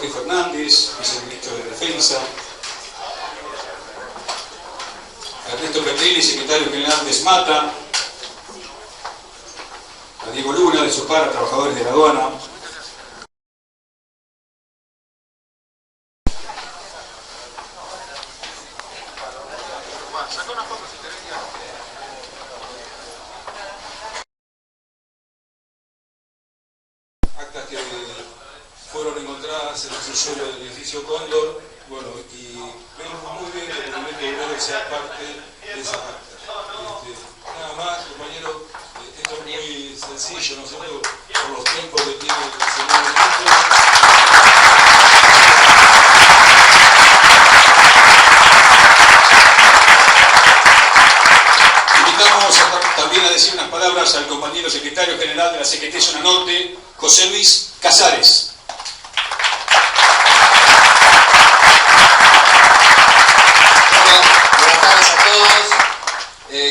Jorge Fernández, viceministro de Defensa, Ernesto Petrilli, secretario general de SMATA, a Diego Luna, de SOPAR, trabajadores de la aduana, actas que fueron encontradas en el subsuelo del edificio Cóndor, bueno, y vemos muy bien que el movimiento obrero sea parte de esas actas. Nada más, compañero, esto es muy sencillo, ¿no es cierto?, por los tiempos que tiene el señor ministro. Invitamos también a decir unas palabras al compañero secretario general de la CGT Zona Norte, José Luis Casares.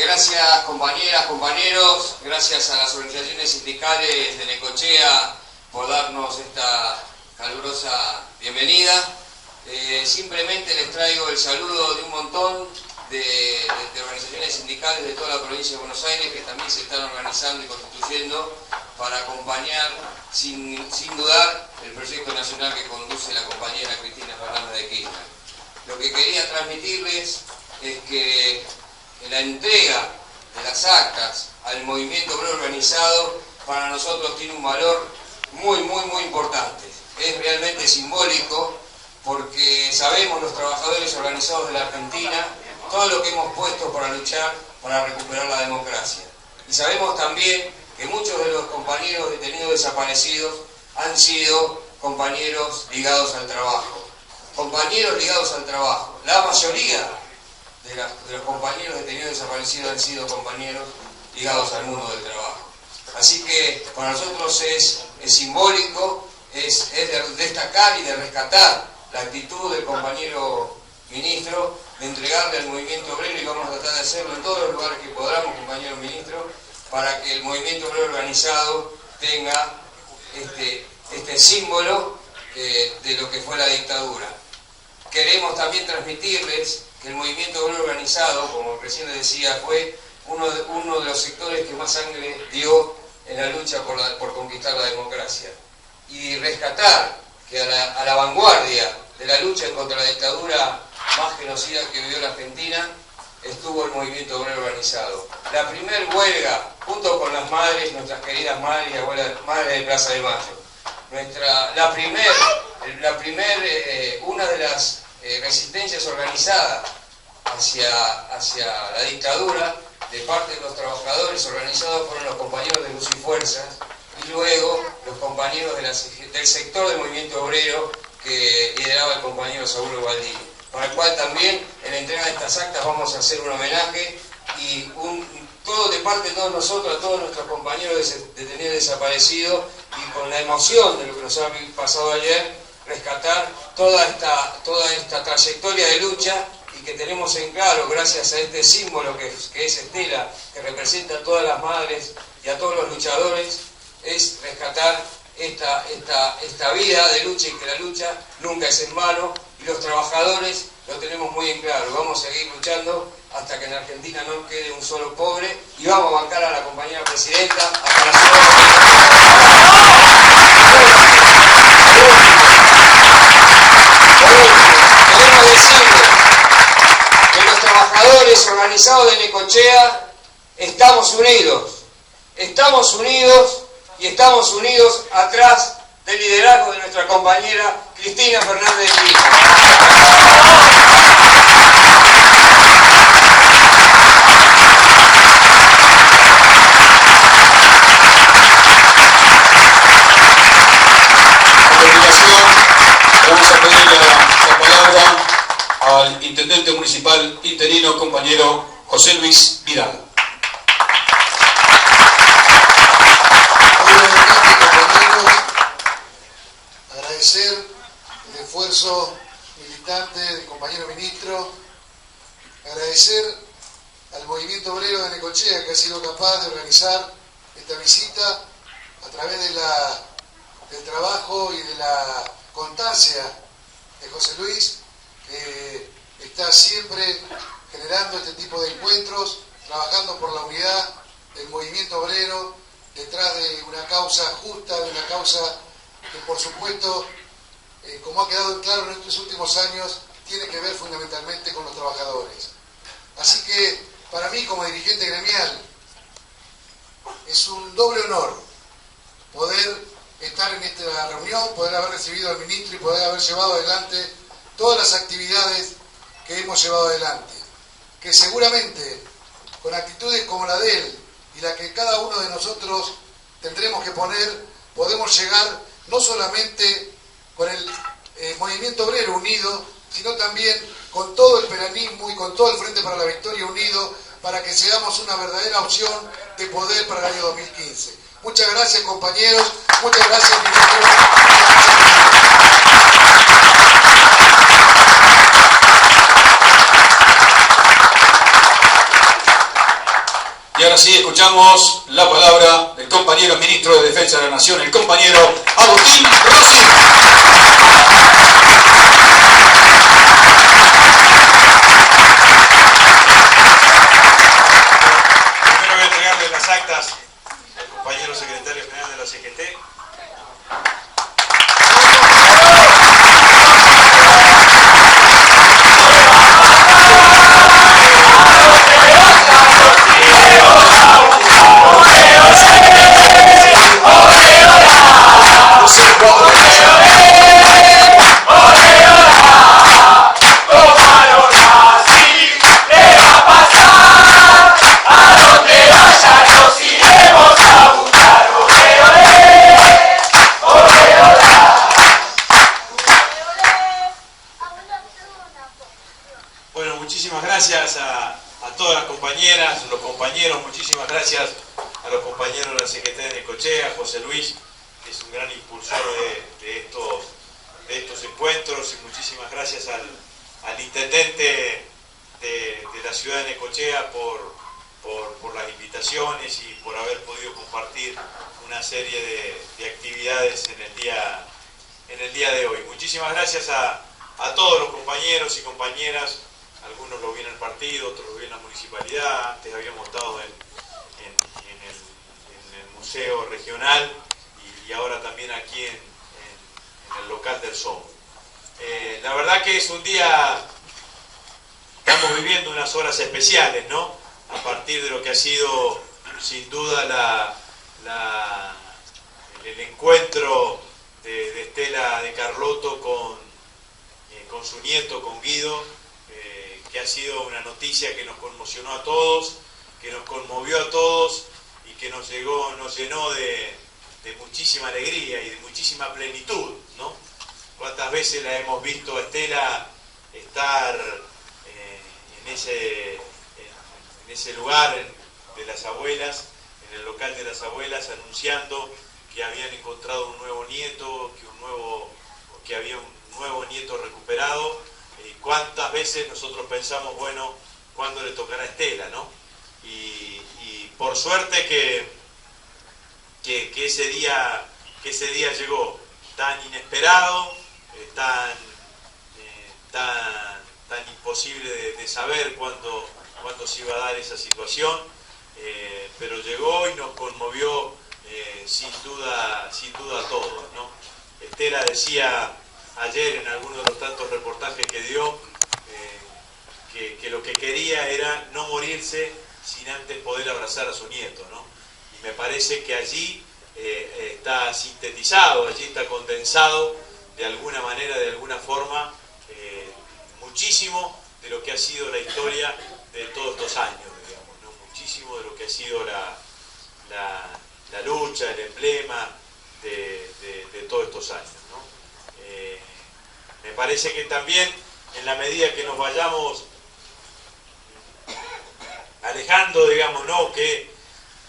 Gracias compañeras, compañeros, gracias a las organizaciones sindicales de Necochea por darnos esta calurosa bienvenida. Simplemente les traigo el saludo de un montón de organizaciones sindicales de toda la provincia de Buenos Aires que también se están organizando y constituyendo para acompañar sin dudar el proyecto nacional que conduce la compañera Cristina Fernández de Kirchner. Lo que quería transmitirles es que la entrega de las actas al movimiento obrero organizado para nosotros tiene un valor muy importante. Es realmente simbólico porque sabemos los trabajadores organizados de la Argentina todo lo que hemos puesto para luchar para recuperar la democracia. Y sabemos también que muchos de los compañeros detenidos desaparecidos han sido compañeros ligados al trabajo. Compañeros ligados al trabajo. La mayoría de los compañeros detenidos desaparecidos han sido compañeros ligados al mundo del trabajo. Así que para nosotros es simbólico, es de destacar y de rescatar la actitud del compañero ministro de entregarle al movimiento obrero, y vamos a tratar de hacerlo en todos los lugares que podamos, compañero ministro, para que el movimiento obrero organizado tenga este símbolo de lo que fue la dictadura. Queremos también transmitirles que el movimiento obrero organizado, como recién les decía, fue uno de los sectores que más sangre dio en la lucha por conquistar la democracia. Y rescatar que a la vanguardia de la lucha contra la dictadura más genocida que vivió la Argentina estuvo el movimiento obrero organizado. La primer huelga, junto con las madres, nuestras queridas madres y abuelas, madres de Plaza de Mayo, una de las resistencias organizadas hacia la dictadura de parte de los trabajadores organizados fueron los compañeros de Luz y Fuerzas, y luego los compañeros del sector del movimiento obrero que lideraba el compañero Saúl Ubaldini, para el cual también en la entrega de estas actas vamos a hacer un homenaje y todo de parte de todos nosotros, a todos nuestros compañeros detenidos desaparecidos, y con la emoción de lo que nos ha pasado ayer, rescatar toda esta trayectoria de lucha, y que tenemos en claro, gracias a este símbolo que es Estela, que representa a todas las madres y a todos los luchadores, es rescatar esta vida de lucha, y que la lucha nunca es en vano, y los trabajadores lo tenemos muy en claro. Vamos a seguir luchando hasta que en Argentina no quede un solo pobre, y vamos a bancar a la compañera presidenta hasta la Queremos decirle que los trabajadores organizados de Necochea estamos unidos y estamos unidos atrás del liderazgo de nuestra compañera Cristina Fernández de Kirchner. Vamos a pedirle la palabra al intendente municipal interino, compañero José Luis Vidal. Compañeros, agradecer el esfuerzo militante del compañero ministro, agradecer al movimiento obrero de Necochea, que ha sido capaz de organizar esta visita a través del trabajo y de la constancia de José Luis, que está siempre generando este tipo de encuentros, trabajando por la unidad del movimiento obrero, detrás de una causa justa, de una causa que por supuesto, como ha quedado claro en estos últimos años, tiene que ver fundamentalmente con los trabajadores. Así que para mí como dirigente gremial es un doble honor poder estar en esta reunión, poder haber recibido al ministro y poder haber llevado adelante todas las actividades que hemos llevado adelante, que seguramente con actitudes como la de él y la que cada uno de nosotros tendremos que poner, podemos llegar no solamente con el movimiento obrero unido, sino también con todo el peronismo y con todo el Frente para la Victoria unido, para que seamos una verdadera opción de poder para el año 2015. Muchas gracias, compañeros. Muchas gracias, ministro. Y ahora sí escuchamos la palabra del compañero ministro de Defensa de la Nación, el compañero Agustín Rossi. Primero voy a entregarle las actas al compañero secretario general de la CGT. Bueno, muchísimas gracias a todas las compañeras, los compañeros, muchísimas gracias a los compañeros de la CGT de Necochea, José Luis, que es un gran impulsor de estos encuentros, y muchísimas gracias al intendente de la ciudad de Necochea por las invitaciones y por haber podido compartir una serie de actividades en el día de hoy. Muchísimas gracias a todos los compañeros y compañeras. Algunos lo vi en el partido, otros lo vi en la municipalidad, antes habíamos estado en el museo regional y ahora también aquí en el local del SOM. La verdad que es un día, estamos viviendo unas horas especiales, ¿no? A partir de lo que ha sido sin duda el encuentro de Estela de Carlotto con su nieto, con Guido, que ha sido una noticia que nos conmocionó a todos, que nos conmovió a todos y que nos llenó de muchísima alegría y de muchísima plenitud, ¿no? ¿Cuántas veces la hemos visto a Estela estar en ese lugar de las abuelas, en el local de las abuelas, anunciando que habían encontrado un nuevo nieto, que había un nuevo nieto recuperado? Y cuántas veces nosotros pensamos, bueno, ¿cuándo le tocará a Estela, no? Y por suerte que ese día llegó tan inesperado, tan imposible de saber cuándo se iba a dar esa situación, pero llegó y nos conmovió sin duda a todos, ¿no? Estela decía ayer en alguno de los tantos reportajes que dio que lo que quería era no morirse sin antes poder abrazar a su nieto, ¿no? Y me parece que allí está sintetizado, allí está condensado de alguna manera, de alguna forma, muchísimo de lo que ha sido la historia de todos estos años, digamos, ¿no? Muchísimo de lo que ha sido la lucha, el emblema de todos estos años, ¿no? Me parece que también en la medida que nos vayamos alejando, digamos, ¿no?, que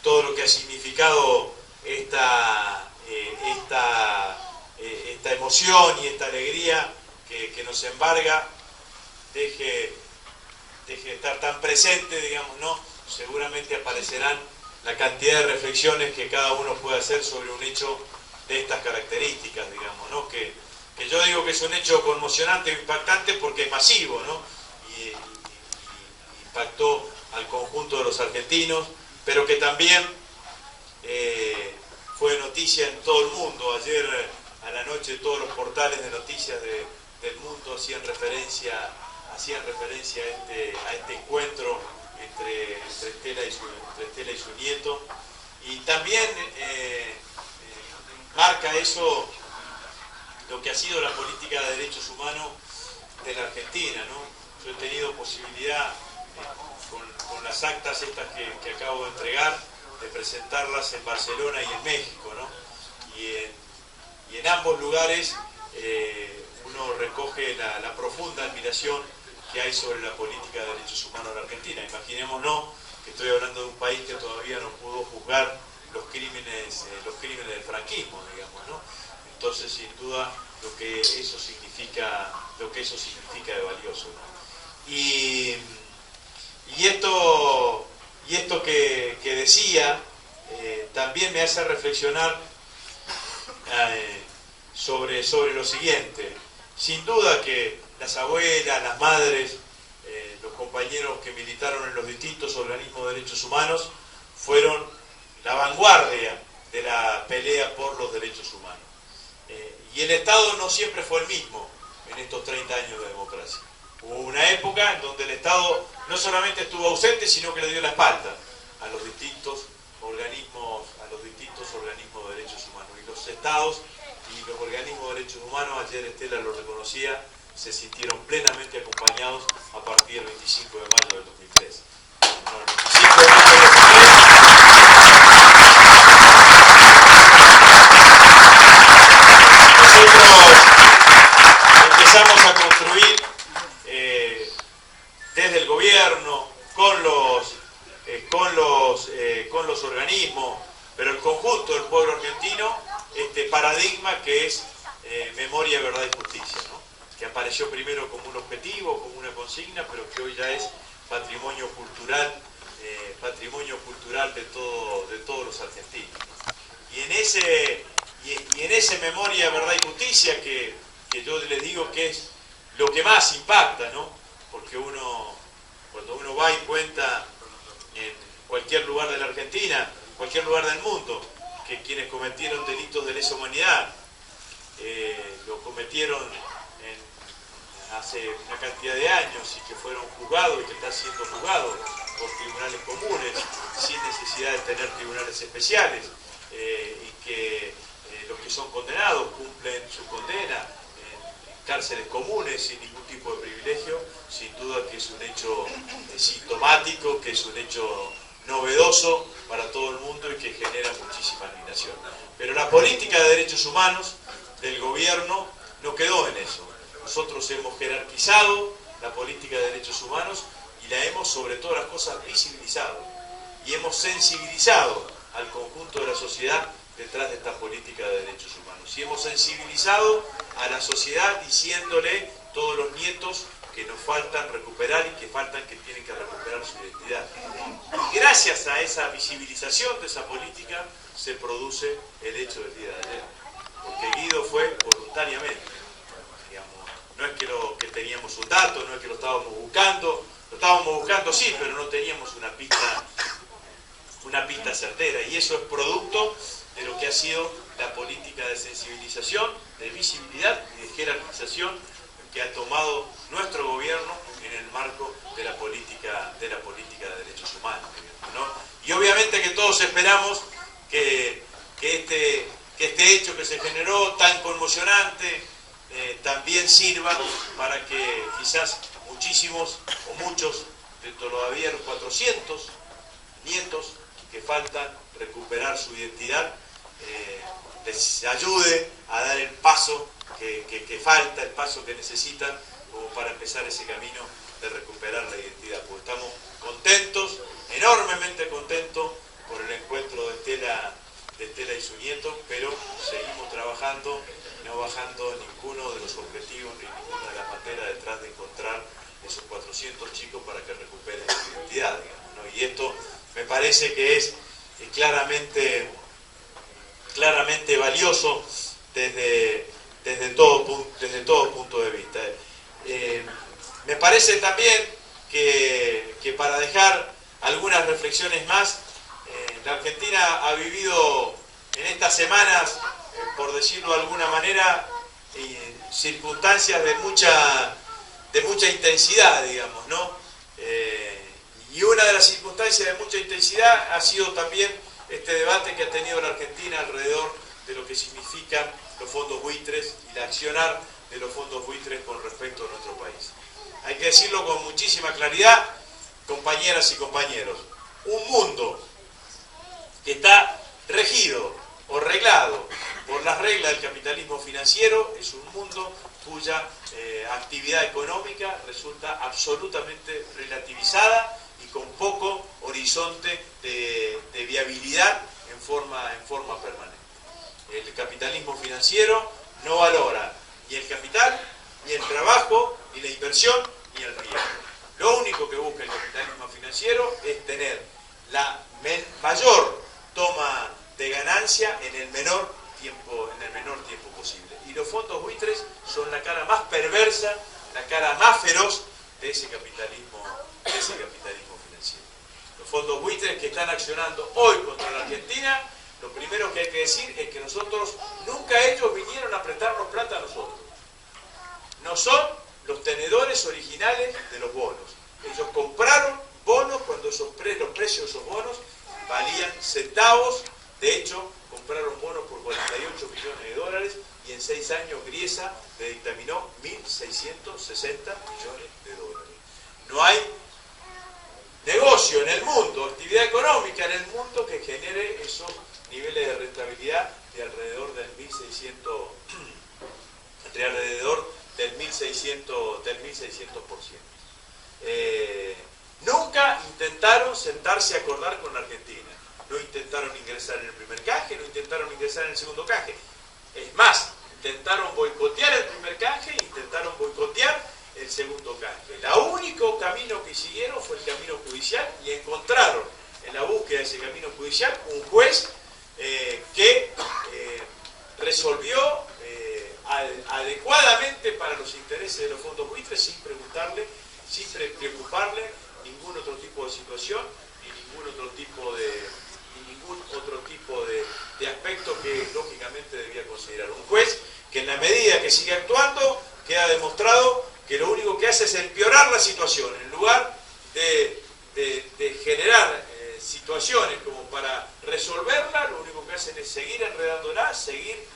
todo lo que ha significado esta emoción y esta alegría que nos embarga deje de estar tan presente, digamos, ¿no? Seguramente aparecerán la cantidad de reflexiones que cada uno puede hacer sobre un hecho de estas características, digamos, ¿no? Que yo digo digo que es un hecho conmocionante e impactante porque es masivo, ¿no? Y impactó al conjunto de los argentinos, pero que también fue noticia en todo el mundo. Ayer a la noche todos los portales de noticias del mundo hacían referencia a este encuentro entre Estela y su nieto, y también marca eso lo que ha sido la política de derechos humanos de la Argentina, ¿no? Yo he tenido posibilidad con las actas estas que acabo de entregar de presentarlas en Barcelona y en México, ¿no? Y en ambos lugares uno recoge la profunda admiración que hay sobre la política de derechos humanos en la Argentina. Imaginémonos que estoy hablando de un país que todavía no pudo juzgar los crímenes del franquismo, digamos, ¿no? Entonces, sin duda, lo que eso significa de valioso, ¿no? Y esto que decía también me hace reflexionar sobre lo siguiente. Sin duda que las abuelas, las madres, los compañeros que militaron en los distintos organismos de derechos humanos fueron la vanguardia de la pelea por los derechos humanos. Y el Estado no siempre fue el mismo en estos 30 años de democracia. Hubo una época en donde el Estado no solamente estuvo ausente, sino que le dio la espalda a los distintos organismos de derechos humanos. Y los Estados y los organismos de derechos humanos, ayer Estela lo reconocía, se sintieron plenamente acompañados a partir del 25 de mayo del 2003. No, el 25 de mayo del 2003, nosotros empezamos a construir desde el gobierno, con los organismos, pero el conjunto del pueblo argentino, este paradigma que es memoria, verdad y justicia, ¿no? Que apareció primero como un objetivo, como una consigna, pero que hoy ya es patrimonio cultural de todos los argentinos. Y en ese memoria, verdad y justicia que yo les digo que es lo que más impacta, ¿no? Porque cuando uno va y cuenta en cualquier lugar de la Argentina, cualquier lugar del mundo, que quienes cometieron delitos de lesa humanidad lo cometieron hace una cantidad de años y que fueron juzgados y que están siendo juzgados por tribunales comunes sin necesidad de tener tribunales especiales, y que los que son condenados cumplen su condena en cárceles comunes sin ningún tipo de privilegio. Sin duda que es un hecho sintomático, que es un hecho novedoso para todo el mundo y que genera muchísima admiración. Pero la política de derechos humanos del gobierno no quedó en eso. Nosotros hemos jerarquizado la política de derechos humanos y la hemos, sobre todas las cosas, visibilizado. Y hemos sensibilizado al conjunto de la sociedad detrás de esta política de derechos humanos. Y hemos sensibilizado a la sociedad diciéndole todos los nietos que nos faltan recuperar y que tienen que recuperar su identidad. Y gracias a esa visibilización de esa política se produce el hecho del día de ayer. Porque Guido fue voluntariamente. No es que teníamos un dato, no es que lo estábamos buscando sí, pero no teníamos una pista certera, y eso es producto de lo que ha sido la política de sensibilización, de visibilidad y de jerarquización que ha tomado nuestro gobierno en el marco de la política de derechos humanos, ¿no? Y obviamente que todos esperamos que este hecho que se generó tan conmocionante también sirva para que quizás muchísimos o muchos de todavía los 400 nietos que faltan recuperar su identidad les ayude a dar el paso que falta, el paso que necesitan como para empezar ese camino de recuperar la identidad. Porque estamos contentos, enormemente contentos por el encuentro de Estela y su nieto, pero seguimos trabajando, no bajando ninguno de los objetivos ni ninguna de las banderas detrás de encontrar esos 400 chicos para que recuperen su identidad, digamos, ¿no? Y esto me parece que es claramente valioso desde desde todo punto de vista. Me parece también que para dejar algunas reflexiones más, la Argentina ha vivido en estas semanas, por decirlo de alguna manera, circunstancias de mucha intensidad, digamos, ¿no? Y una de las circunstancias de mucha intensidad ha sido también este debate que ha tenido la Argentina alrededor de lo que significan los fondos buitres y el accionar de los fondos buitres con respecto a nuestro país. Hay que decirlo con muchísima claridad, compañeras y compañeros, un mundo que está regido o reglado por las reglas del capitalismo financiero es un mundo cuya actividad económica resulta absolutamente relativizada y con poco horizonte de viabilidad en forma permanente. El capitalismo financiero no valora ni el capital, ni el trabajo, ni la inversión, ni el riesgo. Lo único que busca el capitalismo financiero es tener la mayor toma de ganancia en el menor tiempo posible. Y los fondos buitres son la cara más perversa, la cara más feroz de ese capitalismo financiero. Los fondos buitres que están accionando hoy contra la Argentina, lo primero que hay que decir es que nunca ellos vinieron a prestarnos plata a nosotros. No son los tenedores originales de los bonos. Ellos compraron bonos cuando los precios de esos bonos valían centavos. De hecho, compraron bonos por 48 millones de dólares y en 6 años Griesa le dictaminó 1.660 millones de dólares. No hay negocio en el mundo, actividad económica en el mundo que genere esos niveles de rentabilidad de alrededor del 1.600%. Nunca intentaron sentarse a acordar con la Argentina. No intentaron ingresar en el primer canje, no intentaron ingresar en el segundo canje. Es más, intentaron boicotear el primer canje e intentaron boicotear el segundo canje. El único camino que siguieron fue el camino judicial y encontraron en la búsqueda de ese camino judicial un juez que resolvió adecuadamente para los intereses de los fondos buitres sin preocuparle ningún otro tipo de situación ni ningún otro tipo de aspecto que lógicamente debía considerar. Un juez que en la medida que sigue actuando queda demostrado que lo único que hace es empeorar la situación en lugar de generar situaciones como para resolverla. Lo único que hacen es seguir enredándola, seguir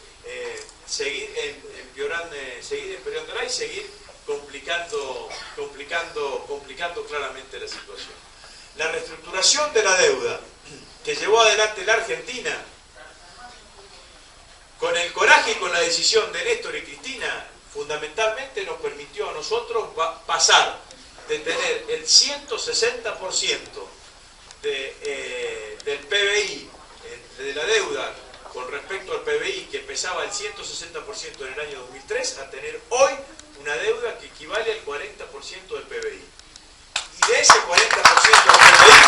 empeorándola y seguir complicando claramente la situación. La reestructuración de la deuda que llevó adelante la Argentina, con el coraje y con la decisión de Néstor y Cristina, fundamentalmente nos permitió a nosotros pasar de tener el 160% del PBI, de la deuda con respecto al PBI, que pesaba el 160% en el año 2003, a tener hoy una deuda que equivale al 40% del PBI. Y de ese 40% del PBI,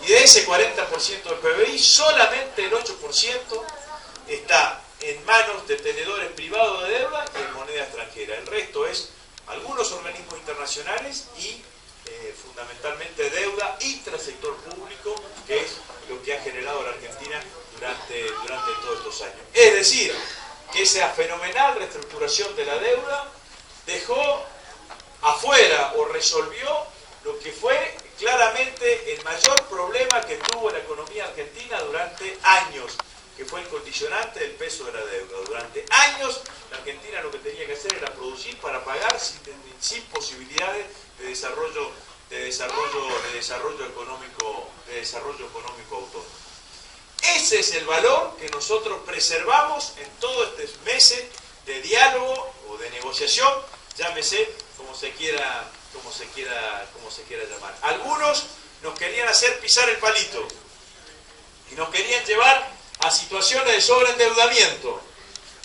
y de ese 40% del PBI, solamente el 8% está en manos de tenedores privados de deuda y en moneda extranjera. El resto es algunos organismos internacionales y fundamentalmente deuda intrasector público, que es lo que ha generado la Argentina durante todos estos años. Es decir, que esa fenomenal reestructuración de la deuda dejó afuera o resolvió lo que fue claramente el mayor problema que tuvo la economía argentina durante años, que fue el condicionante del peso de la deuda. Durante años la Argentina lo que tenía que hacer era producir para pagar sin posibilidades de desarrollo económico autónomo. Ese es el valor que nosotros preservamos en todos estos meses de diálogo o de negociación, llámese como se quiera llamar. Algunos nos querían hacer pisar el palito y nos querían llevar a situaciones de sobreendeudamiento,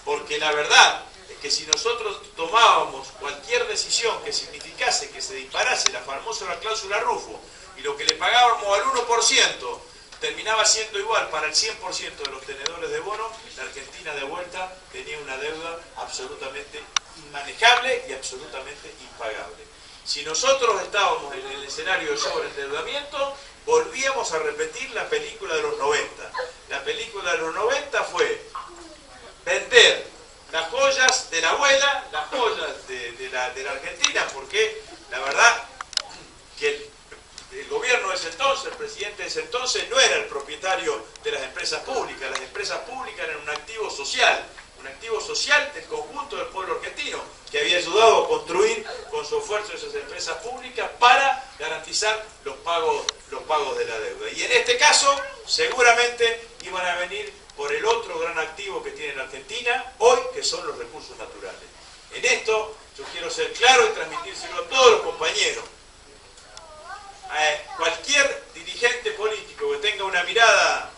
porque la verdad es que si nosotros tomábamos cualquier decisión que significase que se disparase la famosa cláusula Rufo y lo que le pagábamos al 1% terminaba siendo igual para el 100% de los tenedores de bono, la Argentina de vuelta tenía una deuda absolutamente inmanejable y absolutamente impagable. Si nosotros estábamos en el escenario de sobreendeudamiento, volvíamos a repetir la película de los 90. La película de los 90 fue vender las joyas de la abuela, las joyas de la Argentina, porque la verdad que el gobierno de ese entonces, el presidente de ese entonces, no era el propietario de las empresas públicas. Las empresas públicas eran un activo social del conjunto del pueblo argentino, que había ayudado a construir con su esfuerzo esas empresas públicas para garantizar los pagos de la deuda. Y en este caso, seguramente iban a venir por el otro gran activo que tiene la Argentina hoy, que son los recursos naturales. En esto yo quiero ser claro y transmitírselo a todos los compañeros. Cualquier dirigente político que tenga una mirada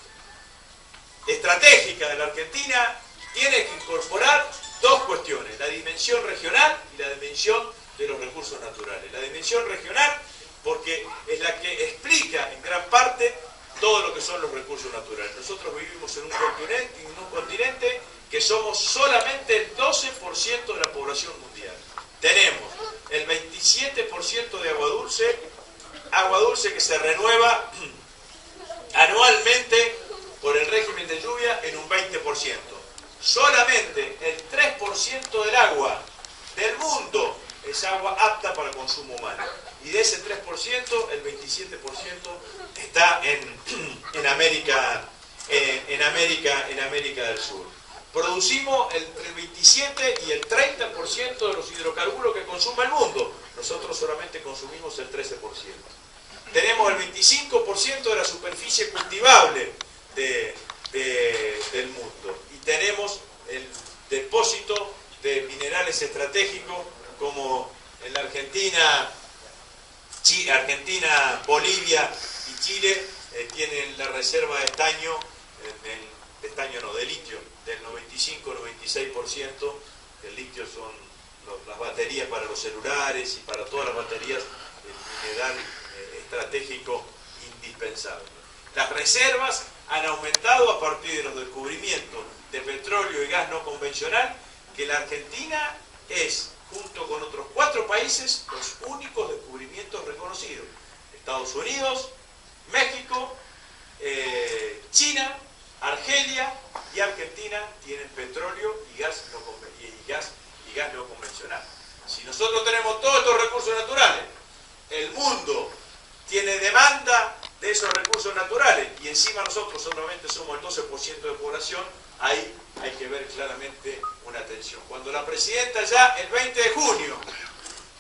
estratégica de la Argentina tiene que incorporar dos cuestiones: la dimensión regional y la dimensión de los recursos naturales. La dimensión regional porque es la que explica en gran parte todo lo que son los recursos naturales. Nosotros vivimos en un continente que somos solamente el 12% de la población mundial. Tenemos el 27% de agua dulce que se renueva anualmente por el régimen de lluvia en un 20%. Solamente el 3% del agua del mundo es agua apta para el consumo humano. Y de ese 3%, el 27% está en América del Sur. Producimos el 27 y el 30% de los hidrocarburos que consume el mundo. Nosotros solamente consumimos el 13%. Tenemos el 25% de la superficie cultivable del mundo. Y tenemos el depósito de minerales estratégicos como en la Argentina, Bolivia y Chile tienen la reserva de estaño, de litio, del 95-96%. El litio son las baterías para los celulares y para todas las baterías, el mineral estratégico indispensable. Las reservas han aumentado a partir de los descubrimientos de petróleo y gas no convencional, que la Argentina es, junto con otros 4 países, los únicos descubrimientos reconocidos. Estados Unidos, México, China, Argelia y Argentina tienen petróleo y gas no convencional. Si nosotros tenemos todos estos recursos naturales, el mundo tiene demanda de esos recursos naturales y encima nosotros solamente somos el 12% de población, ahí hay que ver claramente una tensión. Cuando la presidenta ya el 20 de junio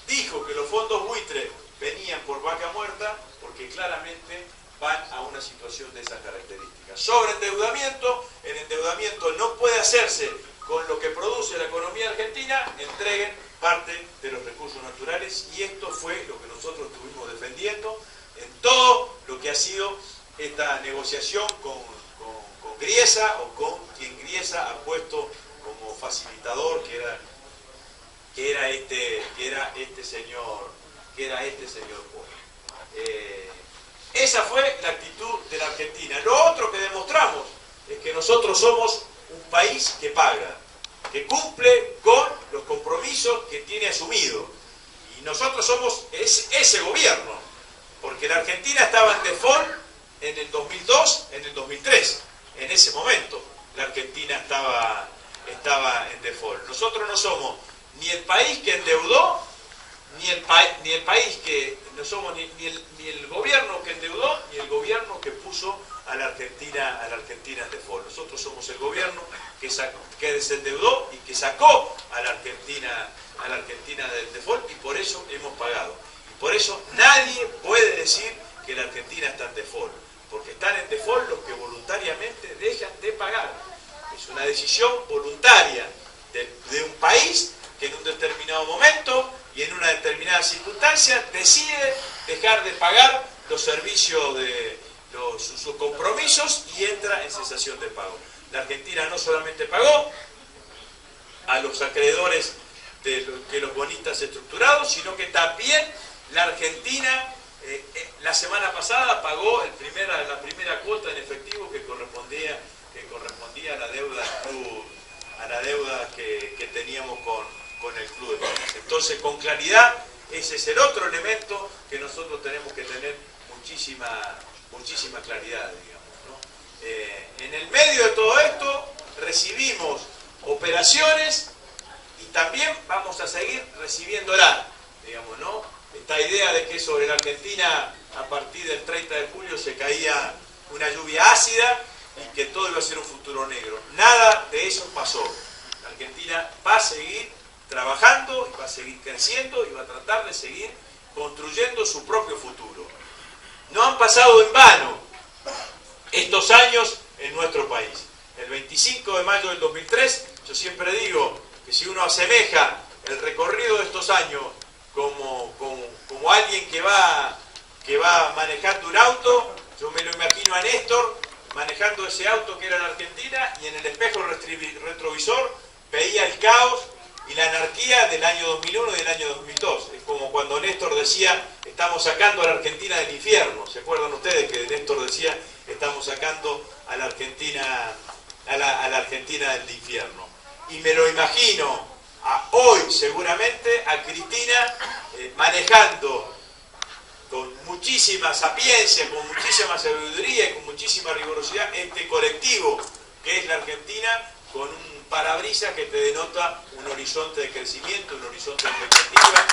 dijo que los fondos buitre venían por vaca muerta, porque claramente van a una situación de esas características. Sobreendeudamiento, el endeudamiento no puede hacerse con lo que produce la economía argentina, entreguen parte de los recursos naturales, y esto fue lo que nosotros estuvimos defendiendo en todo lo que ha sido esta negociación con Griesa, o con quien Griesa ha puesto como facilitador, que era este señor Polo. Esa fue la actitud de la Argentina. Lo otro que demostramos es que nosotros somos un país que paga, que cumple con los compromisos que tiene asumido. Y nosotros somos ese gobierno, porque la Argentina estaba en default en el 2002, en el 2003. En ese momento la Argentina estaba en default. Nosotros no somos ni el país que endeudó, ni el país que no somos ni el gobierno que endeudó, ni el gobierno que puso a la Argentina en default. Nosotros somos el gobierno que desendeudó y que sacó a la Argentina del default, y por eso hemos pagado. Y por eso nadie puede decir que la Argentina está en default, porque están en default los que voluntariamente dejan de pagar. Es una decisión voluntaria de un país que en un determinado momento y en una determinada circunstancia decide dejar de pagar los servicios de sus compromisos y entra en cesación de pago. La Argentina no solamente pagó, a los acreedores de los bonistas estructurados, sino que también la Argentina la semana pasada pagó la primera cuota en efectivo que correspondía a la deuda que teníamos con el Club de Tenis. Entonces, con claridad, ese es el otro elemento que nosotros tenemos que tener muchísima claridad, digamos, ¿no? En el medio de todo esto recibimos operaciones y también vamos a seguir recibiéndola, digamos, ¿no? Esta idea de que sobre la Argentina a partir del 30 de julio se caía una lluvia ácida y que todo iba a ser un futuro negro. Nada de eso pasó. La Argentina va a seguir trabajando y va a seguir creciendo y va a tratar de seguir construyendo su propio futuro. No han pasado en vano estos años en nuestro país. El 25 de mayo del 2003, yo siempre digo que si uno asemeja el recorrido de estos años como alguien que va manejando un auto, yo me lo imagino a Néstor manejando ese auto que era la Argentina y en el espejo retrovisor veía el caos y la anarquía del año 2001 y del año 2002. Es como cuando Néstor decía, estamos sacando a la Argentina del infierno. ¿Se acuerdan ustedes que Néstor decía, estamos sacando a la Argentina del infierno? Y me lo imagino hoy seguramente a Cristina manejando con muchísima sapiencia, con muchísima sabiduría y con muchísima rigurosidad este colectivo que es la Argentina, con un parabrisas que te denota un horizonte de crecimiento, un horizonte de expectativa,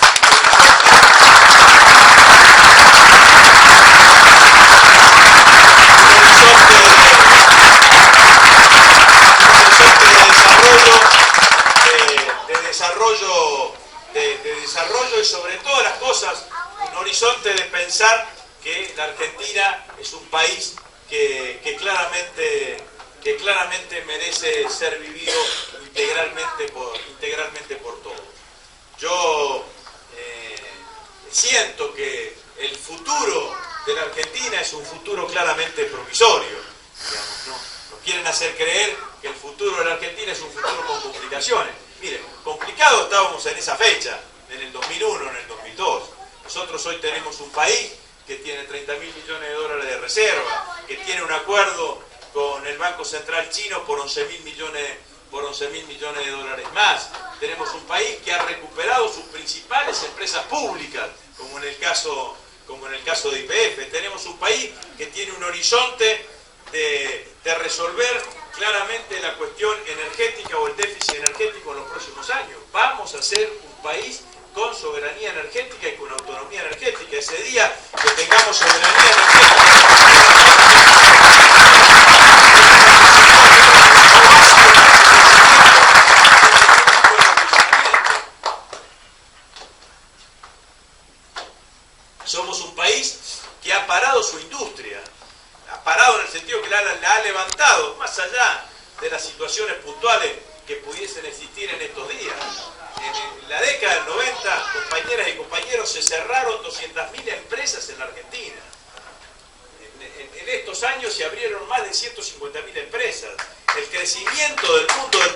de desarrollo y sobre todas las cosas un horizonte de pensar que la Argentina es un país que claramente merece ser vivido integralmente por todos. Yo siento que el futuro de la Argentina es un futuro claramente provisorio, digamos, nos quieren hacer creer que el futuro de la Argentina es un futuro con complicaciones. Miren, complicado estábamos en esa fecha, en el 2001, en el 2002. Nosotros hoy tenemos un país que tiene 30.000 millones de dólares de reserva, que tiene un acuerdo con el Banco Central Chino por 11.000 millones de dólares más. Tenemos un país que ha recuperado sus principales empresas públicas, como en el caso de YPF. Tenemos un país que tiene un horizonte de resolver claramente la cuestión energética o el déficit energético en los próximos años. Vamos a ser un país con soberanía energética y con autonomía energética. Ese día que tengamos soberanía energética, somos un país que ha parado su industria, ha parado en el sentido que la ha levantado, más allá de las situaciones puntuales que pudiesen existir en estos días. En la década del 90, compañeras y compañeros, se cerraron 200.000 empresas en la Argentina. En estos años se abrieron más de 150.000 empresas. El crecimiento del mundo del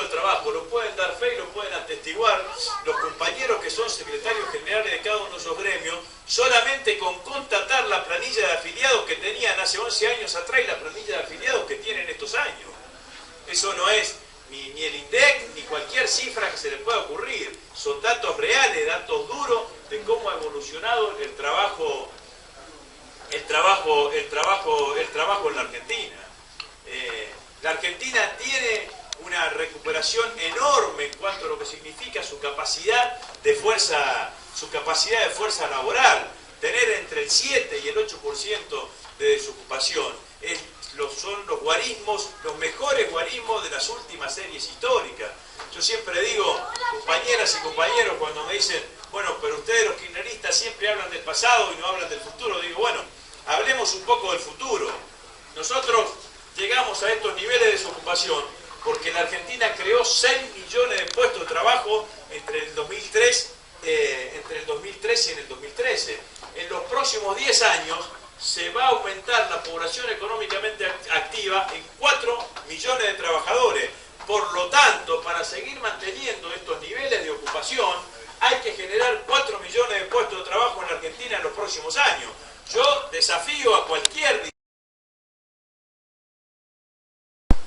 trabajo lo pueden dar fe y lo pueden atestiguar los compañeros que son secretarios generales de cada uno de esos gremios, solamente con constatar la planilla de afiliados que tenían hace 11 años atrás y la planilla de afiliados que tienen estos años. Eso no es ni el INDEC ni cualquier cifra que se les pueda ocurrir. Son datos reales, datos duros de cómo ha evolucionado el trabajo en la Argentina. La Argentina tiene una recuperación enorme en cuanto a lo que significa su capacidad de fuerza laboral. Tener entre el 7 y el 8% de desocupación. Son los guarismos, los mejores guarismos de las últimas series históricas. Yo siempre digo, compañeras y compañeros, cuando me dicen, bueno, pero ustedes los kirchneristas siempre hablan del pasado y no hablan del futuro, digo, bueno, hablemos un poco del futuro. Nosotros llegamos a estos niveles de desocupación porque la Argentina creó 6 millones de puestos de trabajo entre el 2003 entre el 2013 y en el 2013. En los próximos 10 años se va a aumentar la población económicamente activa en 4 millones de trabajadores. Por lo tanto, para seguir manteniendo estos niveles de ocupación, hay que generar 4 millones de puestos de trabajo en la Argentina en los próximos años. Yo desafío a cualquier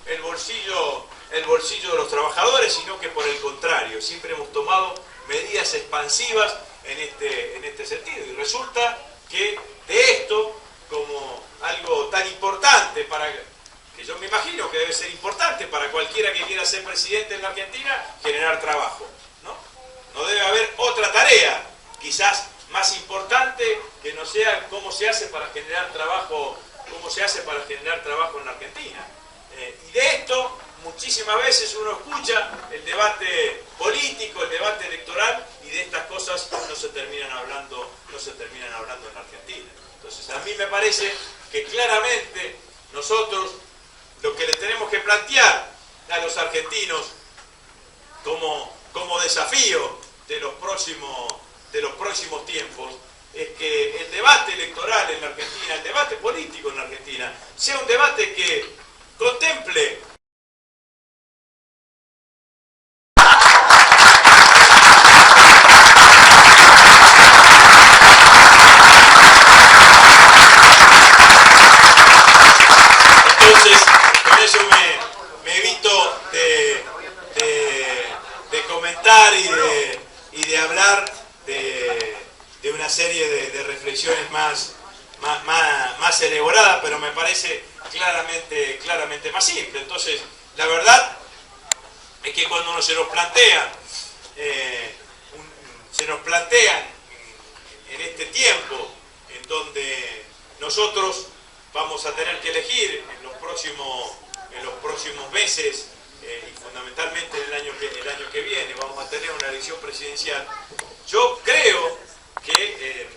el bolsillo de los trabajadores, sino que por el contrario, siempre hemos tomado medidas expansivas en este sentido. Y resulta que de esto, como algo tan importante que yo me imagino que debe ser importante para cualquiera que quiera ser presidente en la Argentina, generar trabajo, ¿no? No debe haber otra tarea, quizás más importante, que no sea cómo se hace para generar trabajo, en la Argentina. Y de esto muchísimas veces uno escucha el debate político, el debate electoral, y de estas cosas no se terminan hablando en la Argentina. Entonces a mí me parece que claramente nosotros lo que le tenemos que plantear a los argentinos como desafío de los próximos tiempos es que el debate electoral en la Argentina, el debate político en la Argentina, sea un debate que contemple y de hablar de una serie de reflexiones más elaboradas, pero me parece claramente más simple. Entonces, la verdad es que cuando se nos plantean en este tiempo en donde nosotros vamos a tener que elegir en los próximos meses, y fundamentalmente el año que viene vamos a tener una elección presidencial, yo creo que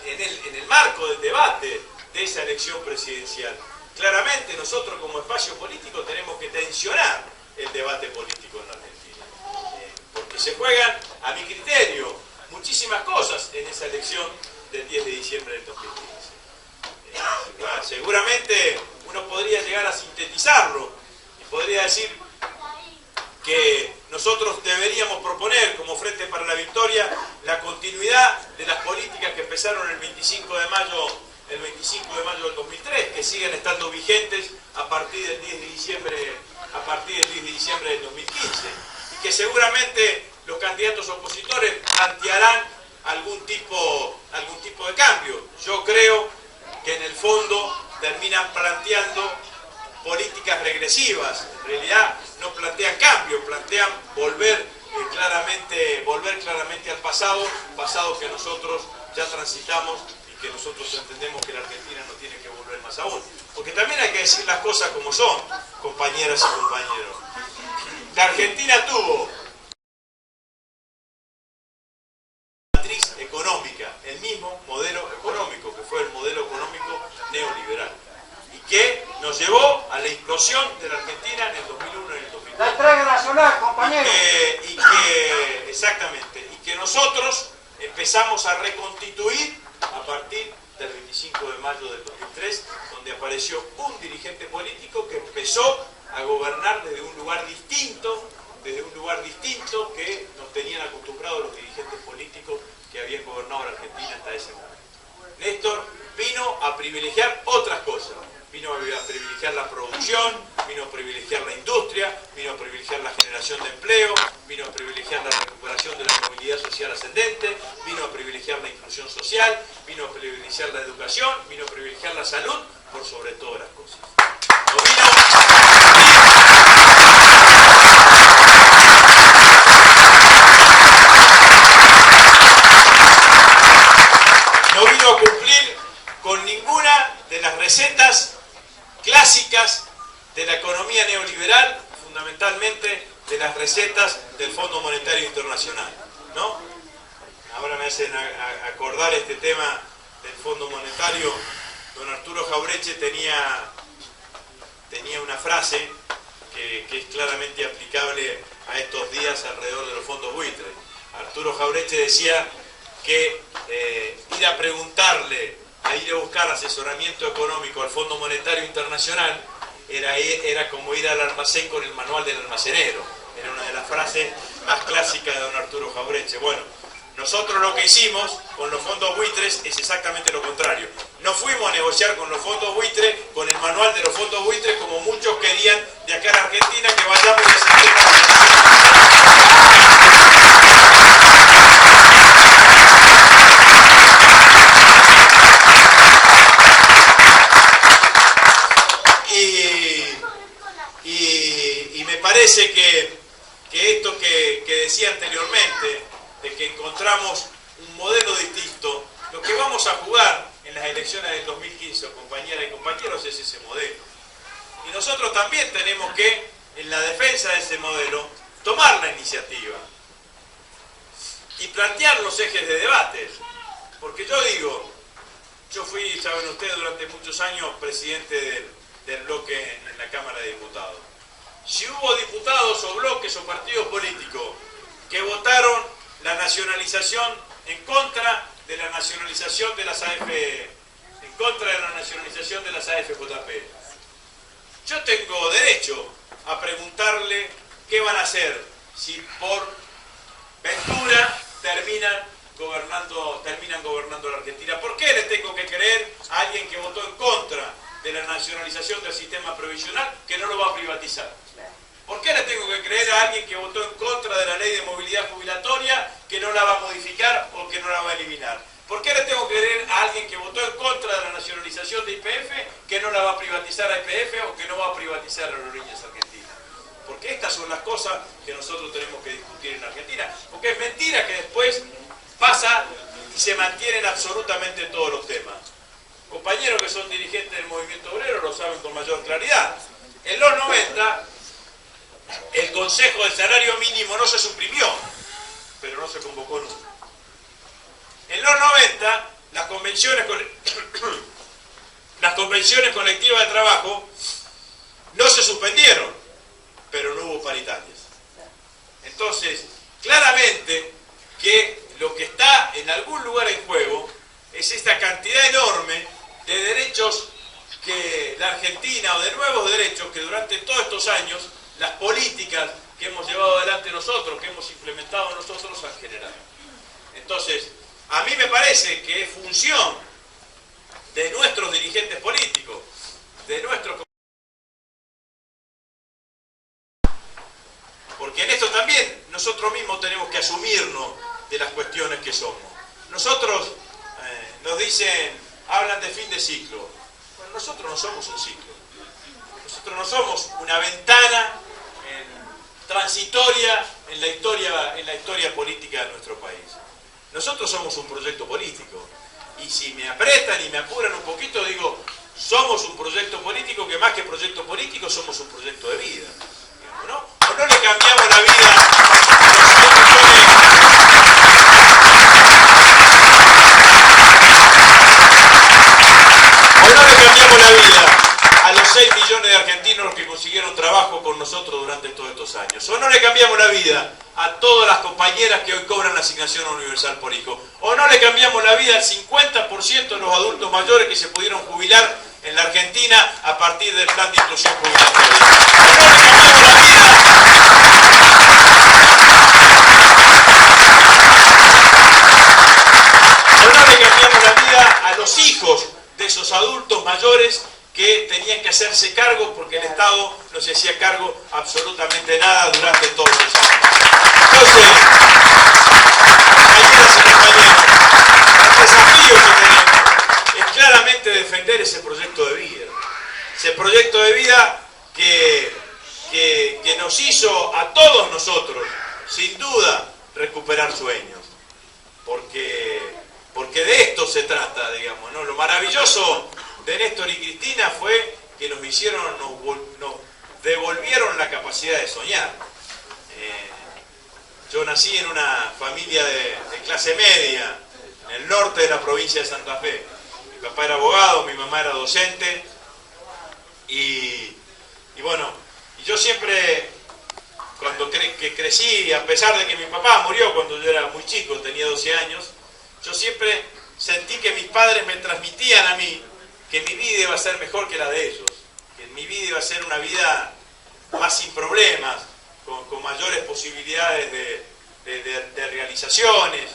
en el marco del debate de esa elección presidencial, claramente nosotros como espacio político tenemos que tensionar el debate político en la Argentina, porque se juegan, a mi criterio, muchísimas cosas en esa elección del 10 de diciembre del 2015. Seguramente uno podría llegar a sintetizarlo y podría decir que nosotros deberíamos proponer como Frente para la Victoria la continuidad de las políticas que empezaron el 25 de mayo del 2003, que siguen estando vigentes a partir del 10 de diciembre del 2015, y que seguramente los candidatos opositores plantearán algún tipo de cambio. Yo creo que en el fondo terminan planteando políticas regresivas. En realidad no plantean cambio, plantean volver claramente al pasado que nosotros ya transitamos y que nosotros entendemos que la Argentina no tiene que volver más aún. Porque también hay que decir las cosas como son, compañeras y compañeros. La Argentina tuvo matriz económica, el mismo modelo económico, que fue el modelo económico neoliberal, y que nos llevó a la implosión de la Argentina en el 2001 y en el 2002. La entrega nacional, compañero. Exactamente, y que nosotros empezamos a reconstituir a partir del 25 de mayo del 2003, donde apareció un dirigente político que empezó a gobernar desde un lugar distinto que nos tenían acostumbrados los dirigentes políticos que habían gobernado la Argentina hasta ese momento. Néstor vino a privilegiar otras cosas, vino a privilegiar la producción, vino a privilegiar la industria, vino a privilegiar la generación de empleo, vino a privilegiar la recuperación de la movilidad social ascendente, vino a privilegiar la inclusión social, vino a privilegiar la educación, vino a privilegiar la salud, por sobre todas las cosas. No vino a cumplir con ninguna de las recetas clásicas de la economía neoliberal, fundamentalmente de las recetas del Fondo Monetario Internacional, ¿no? Ahora me hacen acordar este tema del Fondo Monetario. Don Arturo Jaureche tenía una frase que es claramente aplicable a estos días alrededor de los fondos buitres. Arturo Jauretche decía que ir a preguntarle, a ir a buscar asesoramiento económico al Fondo Monetario Internacional era como ir al almacén con el manual del almacenero. Era una de las frases más clásicas de don Arturo Jauretche. Bueno, nosotros lo que hicimos con los fondos buitres es exactamente lo contrario. No fuimos a negociar con los fondos buitres, con el manual de los fondos buitres, como muchos querían de acá a la Argentina, que vayamos y y me parece que esto que decía anteriormente, de que encontramos un modelo distinto, lo que vamos a jugar en las elecciones del 2015, compañeras y compañeros, es ese modelo. Y nosotros también tenemos que, en la defensa de ese modelo, tomar la iniciativa y plantear los ejes de debate. Porque yo digo, yo fui, saben ustedes, durante muchos años presidente del bloque en la Cámara de Diputados. Si hubo diputados o bloques o partidos políticos que votaron la nacionalización en contra de la nacionalización de las AFJP, yo tengo derecho a preguntarle qué van a hacer si por ventura terminan gobernando la Argentina. ¿Por qué le tengo que creer a alguien que votó en contra de la nacionalización del sistema provisional que no lo va a privatizar? ¿Por qué le tengo que creer a alguien que votó en contra de la ley de movilidad jubilatoria que no la va a modificar o que no la va a eliminar? ¿Por qué le tengo que creer a alguien que votó en contra de la nacionalización de YPF que no la va a privatizar a YPF o que no va a privatizar a Aerolíneas Argentinas? Porque estas son las cosas que nosotros tenemos que discutir en Argentina. Porque es mentira que después pasa y se mantienen absolutamente todos los temas. Compañeros que son dirigentes del movimiento obrero lo saben con mayor claridad. En los 90... el Consejo del Salario Mínimo no se suprimió, pero no se convocó nunca. En los 90, las convenciones colectivas de trabajo no se suspendieron, pero no hubo paritarias. Entonces, claramente que lo que está en algún lugar en juego es esta cantidad enorme de derechos que la Argentina, o de nuevos derechos que durante todos estos años las políticas que hemos llevado adelante nosotros, que hemos implementado nosotros, han generado. Entonces, a mí me parece que es función de nuestros dirigentes políticos, de nuestros... Porque en esto también nosotros mismos tenemos que asumirnos de las cuestiones que somos. Nosotros, nos dicen, hablan de fin de ciclo. Bueno, nosotros no somos un ciclo. Nosotros no somos una ventana transitoria en la historia política de nuestro país. Nosotros somos un proyecto político. Y si me apretan y me apuran un poquito, digo, somos un proyecto político que más que proyecto político somos un proyecto de vida. Digamos, ¿no? O no le cambiamos la vida a los 6 millones de argentinos que consiguieron trabajo con nosotros durante todos estos años. O no le cambiamos la vida a todas las compañeras que hoy cobran la asignación universal por hijo. O no le cambiamos la vida al 50% de los adultos mayores que se pudieron jubilar en la Argentina a partir del plan de inclusión jubilatoria. O no le cambiamos la vida a los hijos de esos adultos mayores que tenían que hacerse cargo porque el Estado no se hacía cargo absolutamente nada durante todos esos años. Entonces, compañeras y compañeros, el desafío que tenemos es claramente defender ese proyecto de vida. Ese proyecto de vida que nos hizo a todos nosotros, sin duda, recuperar sueños. Porque de esto se trata, digamos, ¿no? Lo maravilloso de Néstor y Cristina fue que nos devolvieron la capacidad de soñar. Yo nací en una familia de clase media, en el norte de la provincia de Santa Fe. Mi papá era abogado, mi mamá era docente, y bueno, y yo siempre, cuando cuando que crecí, a pesar de que mi papá murió cuando yo era muy chico, tenía 12 años, yo siempre sentí que mis padres me transmitían a mí que mi vida iba a ser mejor que la de ellos, que mi vida iba a ser una vida más sin problemas, con mayores posibilidades de realizaciones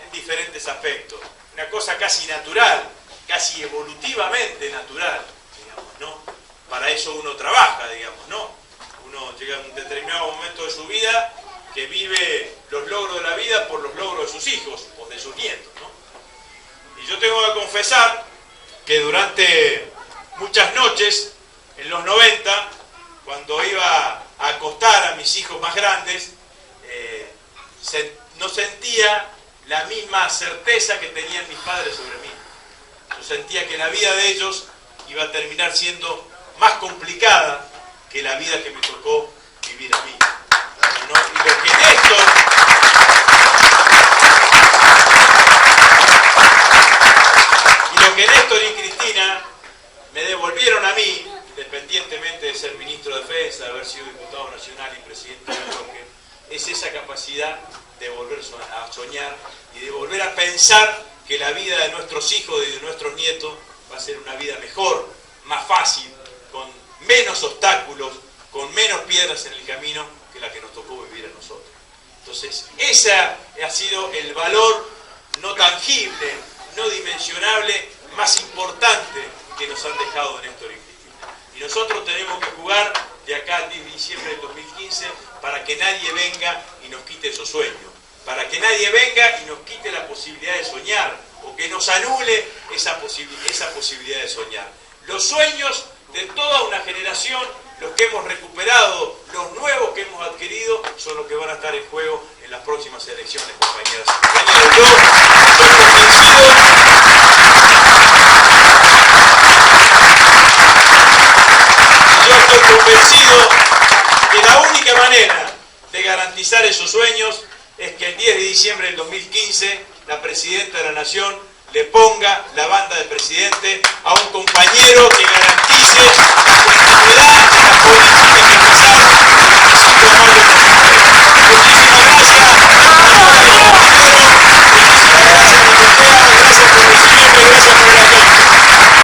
en diferentes aspectos. Una cosa casi natural, casi evolutivamente natural, digamos, ¿no? Para eso uno trabaja, digamos, ¿no? Uno llega a un determinado momento de su vida que vive los logros de la vida por los logros de sus hijos o de sus nietos, ¿no? Y yo tengo que confesar que durante muchas noches, en los 90, cuando iba a acostar a mis hijos más grandes, no sentía la misma certeza que tenían mis padres sobre mí. Yo sentía que la vida de ellos iba a terminar siendo más complicada que la vida que me tocó vivir a mí, ¿no? Y lo que Néstor y Cristina me devolvieron a mí, independientemente de ser ministro de Defensa, de haber sido diputado nacional y presidente del bloque, es esa capacidad de volver a soñar y de volver a pensar que la vida de nuestros hijos y de nuestros nietos va a ser una vida mejor, más fácil, con menos obstáculos, con menos piedras en el camino que la que nos tocó vivir a nosotros. Entonces, ese ha sido el valor no tangible, no dimensionable, más importante que nos han dejado Néstor y Cristina. Y nosotros tenemos que jugar de acá al 10 de diciembre del 2015 para que nadie venga y nos quite esos sueños, para que nadie venga y nos quite la posibilidad de soñar, o que nos anule esa posibilidad de soñar. Los sueños de toda una generación, los que hemos recuperado, los nuevos que hemos adquirido, son los que van a estar en juego en las próximas elecciones, compañeras y compañeros. Yo estoy convencido que la única manera de garantizar esos sueños es que el 10 de diciembre del 2015 la Presidenta de la Nación le ponga la banda de presidente a un compañero que